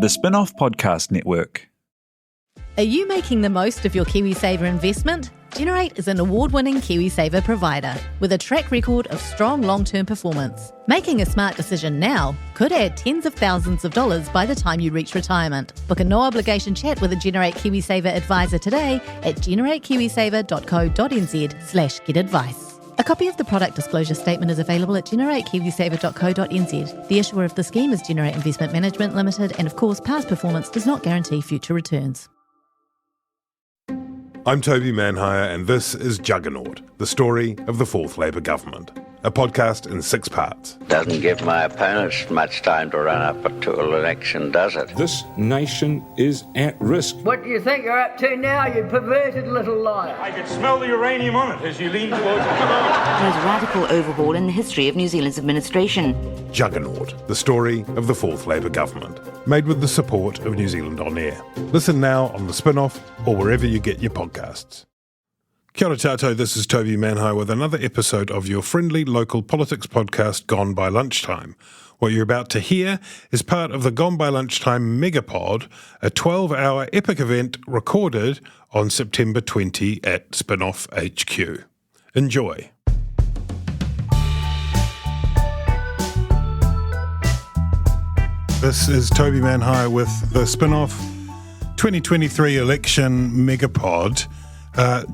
The Spin-off Podcast Network. Are you making the most of your KiwiSaver investment? Generate is an award-winning KiwiSaver provider with a track record of strong long-term performance. Making a smart decision now could add tens of thousands of dollars by the time you reach retirement. Book a no-obligation chat with a Generate KiwiSaver advisor today at generatekiwisaver.co.nz/get-advice. A copy of the product disclosure statement is available at generatekiwisaver.co.nz. The issuer of the scheme is Generate Investment Management Limited, and of course, past performance does not guarantee future returns. I'm Toby Manhire, and this is Juggernaut, the story of the Fourth Labour Government, a podcast in 6 parts. Doesn't give my opponents much time to run up to an election, does it? This nation is at risk. What do you think you're up to now, you perverted little liar? I could smell the uranium on it as you lean towards it. There's a radical overhaul in the history of New Zealand's administration. Juggernaut, the story of the Fourth Labour Government, made with the support of New Zealand On Air. Listen now on the Spin-off or wherever you get your podcasts. Kia ora tātou, this is Toby Manhire with another episode of your friendly local politics podcast, Gone by Lunchtime. What you're about to hear is part of the Gone by Lunchtime Megapod, a 12-hour epic event recorded on September 20 at Spin-off HQ. Enjoy. This is Toby Manhire with the Spin-off 2023 election Megapod.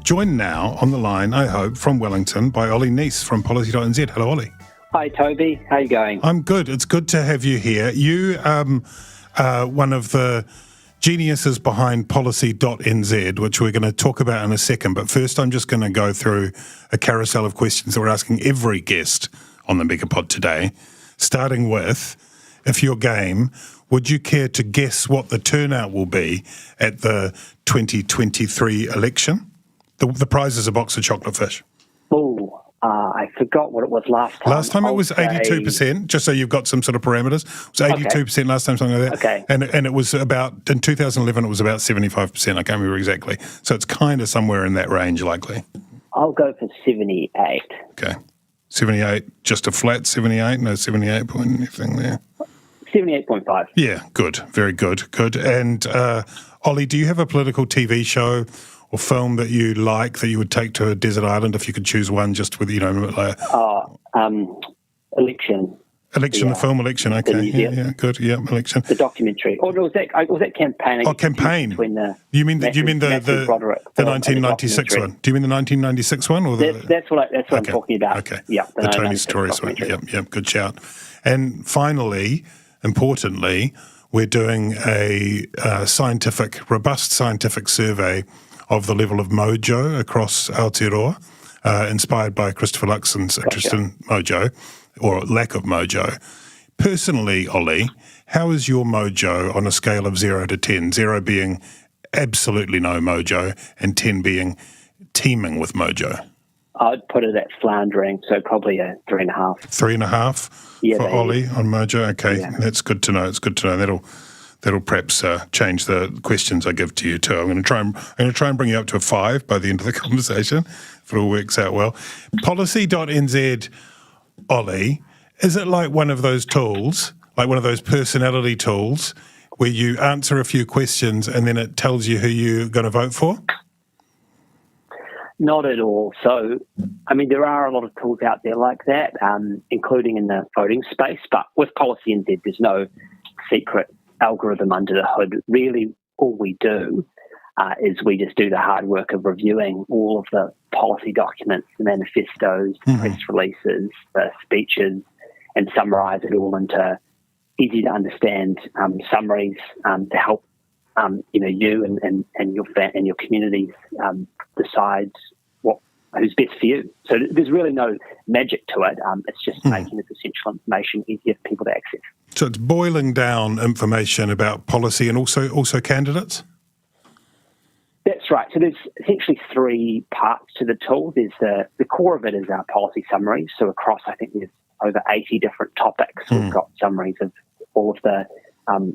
Joined now on the line, I hope, from Wellington by Ollie Neas from Policy.nz. Hello, Ollie. Hi, Toby. How are you going? I'm good. It's good to have you here. You are one of the geniuses behind Policy.nz, which we're going to talk about in a second. But first, I'm just going to go through a carousel of questions that we're asking every guest on the Megapod today, starting with, if you're game, would you care to guess what the turnout will be at the 2023 election? The prize is a box of chocolate fish. Oh, I forgot what it was last time. Last time it was 82%, just so you've got some sort of parameters. It was 82% last time, something like that. Okay. And it was about, in 2011, it was about 75%. I can't remember exactly. So it's kind of somewhere in that range, likely. I'll go for 78. Okay. 78, just a flat 78, no 78 point anything there. 78.5. Yeah, good. Very good. Good. And Ollie, do you have a political TV show or film that you like that you would take to a desert island if you could choose one, just with, like... Election. Election, the film Election, okay. Yeah, good. Yeah, Election. The documentary. Or was that Campaign? Oh, Campaign. You mean the 1996 one? Do you mean the 1996 one? Or that's what I'm talking about. Okay. Yeah, the Tony Sartorius one. Yep, good shout. And finally, importantly, we're doing a robust scientific survey of the level of mojo across Aotearoa, inspired by Christopher Luxon's interest in mojo, or lack of mojo. Personally, Ollie, how is your mojo on a scale of 0 to 10? 0 being absolutely no mojo, and 10 being teeming with mojo. I'd put it at floundering, so probably a 3.5. 3.5 for Ollie on mojo. Okay, That's good to know. It's good to know. That'll perhaps change the questions I give to you too. I'm going to try and bring you up to a 5 by the end of the conversation, if it all works out well. Policy.nz, Ollie, is it like one of those tools, like one of those personality tools, where you answer a few questions and then it tells you who you're going to vote for? Not at all. So, there are a lot of tools out there like that, including in the voting space. But with Policy.nz, there's no secret algorithm under the hood. Really, all we do is we just do the hard work of reviewing all of the policy documents, the manifestos, the press releases, the speeches, and summarise it all into easy to understand summaries to help you and your communities decide who's best for you. So there's really no magic to it. It's just making this essential information easier for people to access. So it's boiling down information about policy and also candidates? That's right. So there's essentially 3 parts to the tool. There's the core of it is our policy summaries. So across, I think there's over 80 different topics. We've got summaries of all of the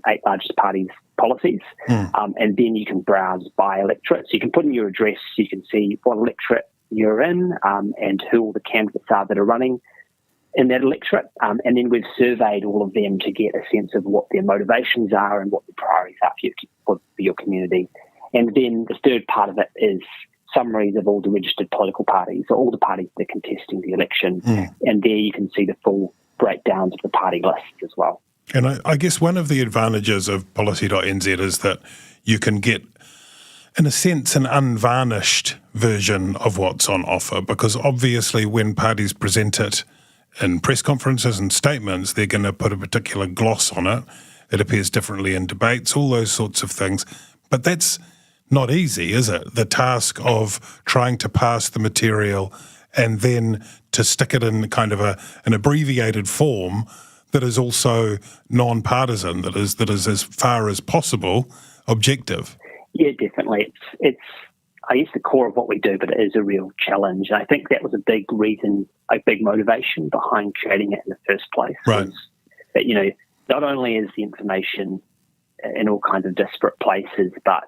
8 largest parties' policies. And then you can browse by electorate. So you can put in your address, you can see what electorate you're in and who all the candidates are that are running. in that electorate, and then we've surveyed all of them to get a sense of what their motivations are and what the priorities are for your community. And then the third part of it is summaries of all the registered political parties, so all the parties that are contesting the election, and there you can see the full breakdowns of the party lists as well. And I guess one of the advantages of Policy.nz is that you can get, in a sense, an unvarnished version of what's on offer, because obviously when parties present it in press conferences and statements, they're going to put a particular gloss on it. It appears differently in debates, all those sorts of things. But that's not easy, is it? The task of trying to pass the material and then to stick it in kind of an abbreviated form that is also non-partisan, that is as far as possible objective. Yeah, definitely. It's I guess the core of what we do, but it is a real challenge. And I think that was a big reason, a big motivation behind creating it in the first place. Right. Was that, not only is the information in all kinds of disparate places, but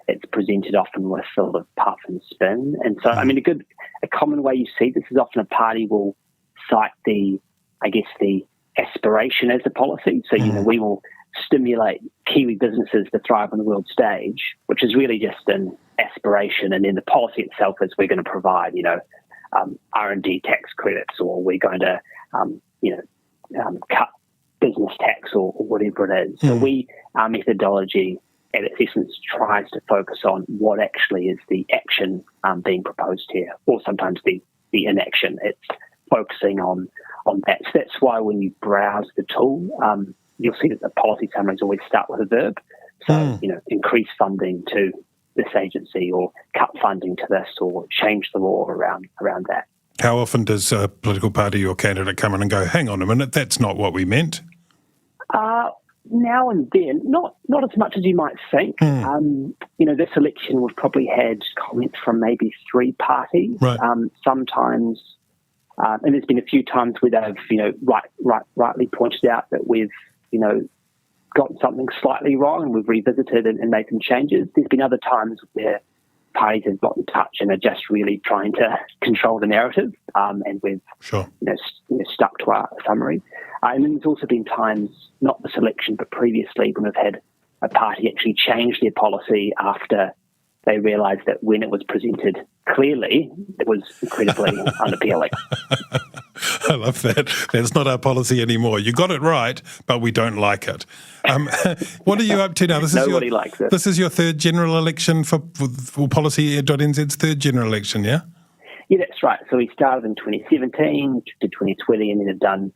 it's presented often with sort of puff and spin. And so, a common way you see this is often a party will cite the aspiration as a policy. So, we will stimulate Kiwi businesses to thrive on the world stage, which is really just an aspiration. And then the policy itself is we're going to provide, R&D tax credits, or we're going to, cut business tax or whatever it is. So our methodology at its essence tries to focus on what actually is the action being proposed here, or sometimes the inaction. It's focusing on that. So that's why when you browse the tool, you'll see that the policy summaries always start with a verb. So, increase funding to this agency, or cut funding to this, or change the law around that. How often does a political party or candidate come in and go, hang on a minute, that's not what we meant? Now and then, not as much as you might think. This election we've probably had comments from maybe 3 parties. Right. Sometimes, and there's been a few times where they've, rightly pointed out that we've, got something slightly wrong and we've revisited and made some changes. There's been other times where parties have got in touch and are just really trying to control the narrative, and we've stuck to our summary. And then there's also been times, not this election, but previously, when we've had a party actually change their policy after they realised that when it was presented clearly, it was incredibly unappealing. I love that. That's not our policy anymore. You got it right, but we don't like it. What are you up to now? Nobody likes it. This is your third general election for Policy.nz's third general election, yeah? Yeah, that's right. So we started in 2017 to 2020, and then have done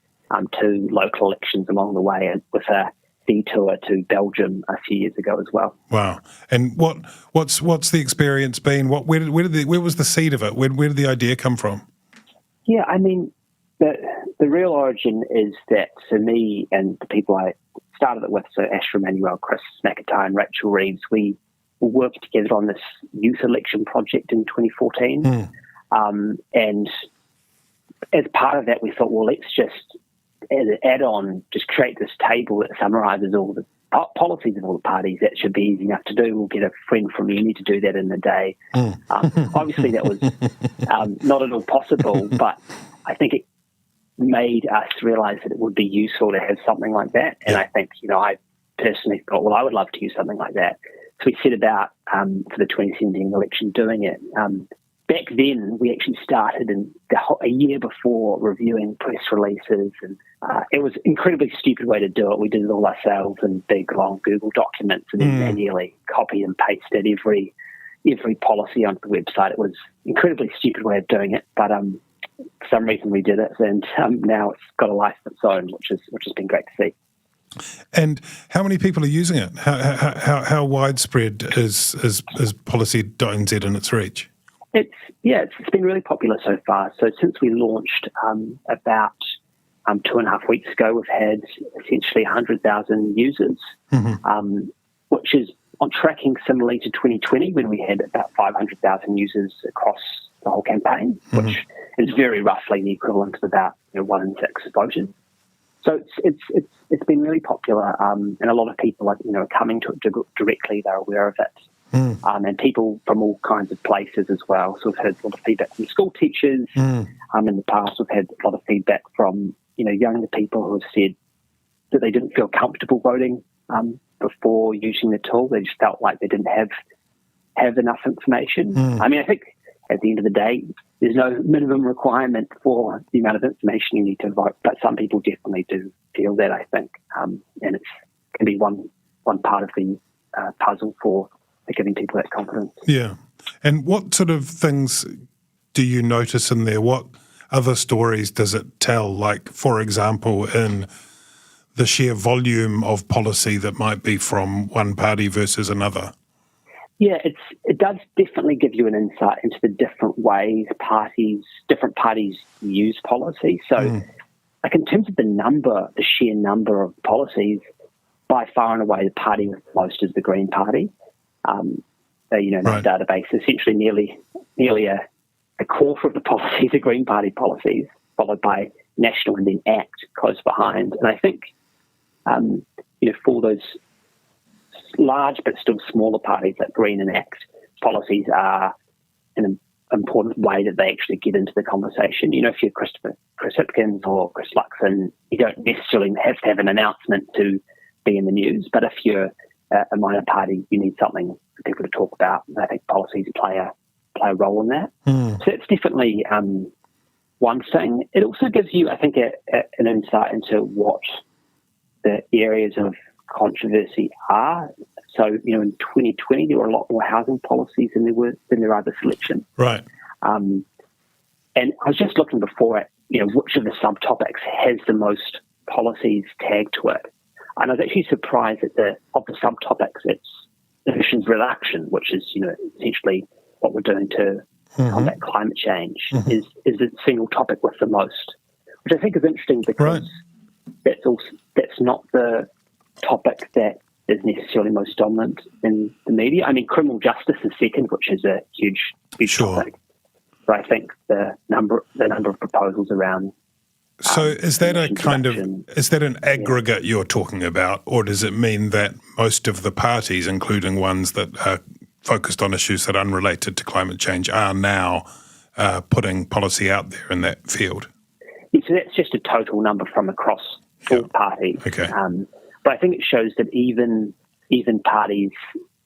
2 local elections along the way, with a detour to Belgium a few years ago as well. Wow! And what's the experience been? Where was the seed of it? Where did the idea come from? Yeah, the real origin is that for me and the people I started it with, so Ashra Manuel, Chris McIntyre and Rachel Reeves, we worked together on this youth election project in 2014. And as part of that, we thought, well, let's just, as an add-on, just create this table that summarises all the policies of all the parties. That should be easy enough to do. We'll get a friend from uni to do that in a day. Obviously, that was not at all possible, but I think it made us realise that it would be useful to have something like that. And I think, I personally thought, well, I would love to use something like that. So we set about, for the 2017 election, doing it. Back then, we actually started a year before reviewing press releases, and it was an incredibly stupid way to do it. We did it all ourselves in big, long Google documents, and then manually copied and pasted every policy onto the website. It was an incredibly stupid way of doing it, but for some reason we did it, and now it's got a life of its own, which has been great to see. And how many people are using it? How widespread is Policy.nz in its reach? It's been really popular so far. So since we launched about 2.5 weeks ago, we've had essentially 100,000 users, which is on tracking similarly to 2020, when we had about 500,000 users across the whole campaign, which is very roughly the equivalent of about 1 in 6 voters. So it's been really popular, and a lot of people are coming to it directly. They're aware of it. and people from all kinds of places as well. So we've heard a lot of feedback from school teachers. In the past, we've had a lot of feedback from younger people who have said that they didn't feel comfortable voting before using the tool. They just felt like they didn't have enough information. I mean, I think at the end of the day, there's no minimum requirement for the amount of information you need to vote, but some people definitely do feel that, I think, and it can be one part of the puzzle for giving people that confidence. Yeah. And what sort of things do you notice in there? What other stories does it tell? Like, for example, in the sheer volume of policy that might be from one party versus another? Yeah, it does definitely give you an insight into the different ways different parties use policy. So, like in terms of the sheer number of policies, by far and away the party with most is the Green Party. That database, essentially nearly a quarter of the policies are Green Party policies, followed by National and then ACT close behind. And I think, for those large but still smaller parties like Green and ACT, policies are an important way that they actually get into the conversation. If you're Chris Hipkins or Chris Luxon, you don't necessarily have to have an announcement to be in the news. But if you're a minor party, you need something for people to talk about. I think policies play a role in that. So it's definitely one thing. It also gives you, I think, an insight into what the areas of controversy are. So, in 2020, there were a lot more housing policies than there are this election. Right. And I was just looking before at, which of the subtopics has the most policies tagged to it. And I was actually surprised that of the subtopics, it's emissions reduction, which is, essentially what we're doing to combat climate change, is the single topic with the most, which I think is interesting because that's not the topic that is necessarily most dominant in the media. I mean, criminal justice is second, which is a huge topic. But I think the number of proposals around. So is that an aggregate you're talking about, or does it mean that most of the parties, including ones that are focused on issues that are unrelated to climate change, are now putting policy out there in that field? Yeah, so that's just a total number from across all parties. Okay. But I think it shows that even parties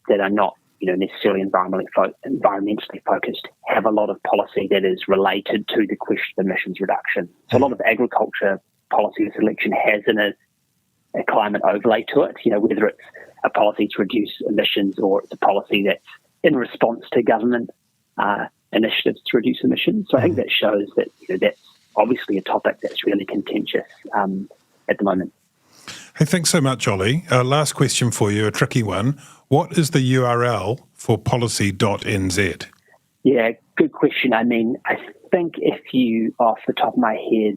that are not, necessarily environmentally focused have a lot of policy that is related to the question of emissions reduction. So a lot of agriculture policy this election has a climate overlay to it, whether it's a policy to reduce emissions or it's a policy that's in response to government initiatives to reduce emissions. So I think that shows that that's obviously a topic that's really contentious at the moment. Hey, thanks so much, Ollie. Last question for you, a tricky one. What is the URL for Policy.nz? Yeah, good question. I mean, I think if you, off the top of my head,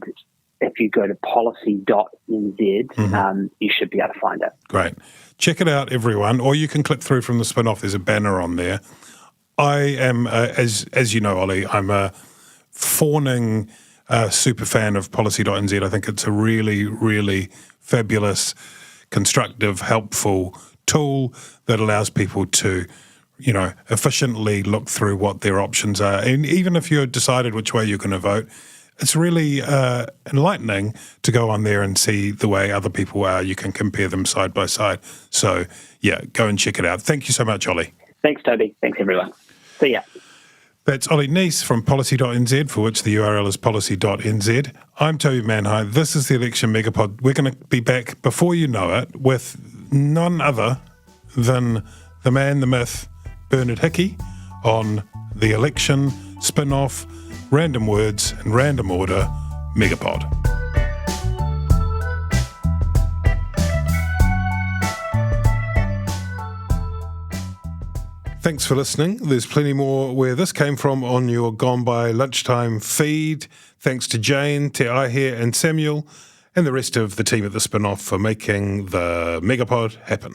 if you go to Policy.nz, you should be able to find it. Great. Check it out, everyone, or you can click through from the spin-off. There's a banner on there. I am, as you know, Ollie, I'm a fawning super fan of Policy.nz. I think it's a really, really fabulous, constructive, helpful tool that allows people to, efficiently look through what their options are. And even if you've decided which way you're going to vote, it's really enlightening to go on there and see the way other people are. You can compare them side by side. So, yeah, go and check it out. Thank you so much, Ollie. Thanks, Toby. Thanks, everyone. See ya. That's Ollie Neas from Policy.nz, for which the URL is policy.nz. I'm Toby Manhire. This is the Election Megapod. We're going to be back before you know it with none other than the man, the myth, Bernard Hickey, on the election spin-off, Random Words and Random Order Megapod. Thanks for listening. There's plenty more where this came from on your Gone By Lunchtime feed. Thanks to Jane, Te Aihe and Samuel and the rest of the team at the spin-off for making the Megapod happen.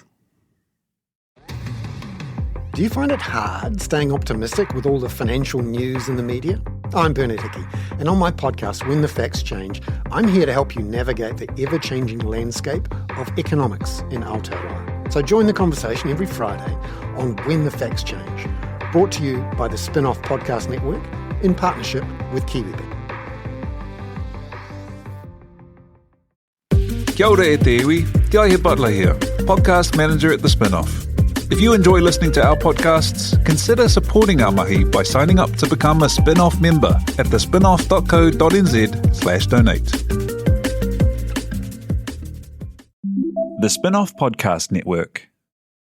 Do you find it hard staying optimistic with all the financial news in the media? I'm Bernard Hickey, and on my podcast, When the Facts Change, I'm here to help you navigate the ever-changing landscape of economics in Aotearoa. So join the conversation every Friday on When the Facts Change, brought to you by the Spin-Off Podcast Network in partnership with KiwiBet. Kia ora e te iwi, Te Aihe Butler here, podcast manager at The Spin-Off. If you enjoy listening to our podcasts, consider supporting our mahi by signing up to become a Spin-Off member at thespinoff.co.nz/donate. The Spin-Off Podcast Network.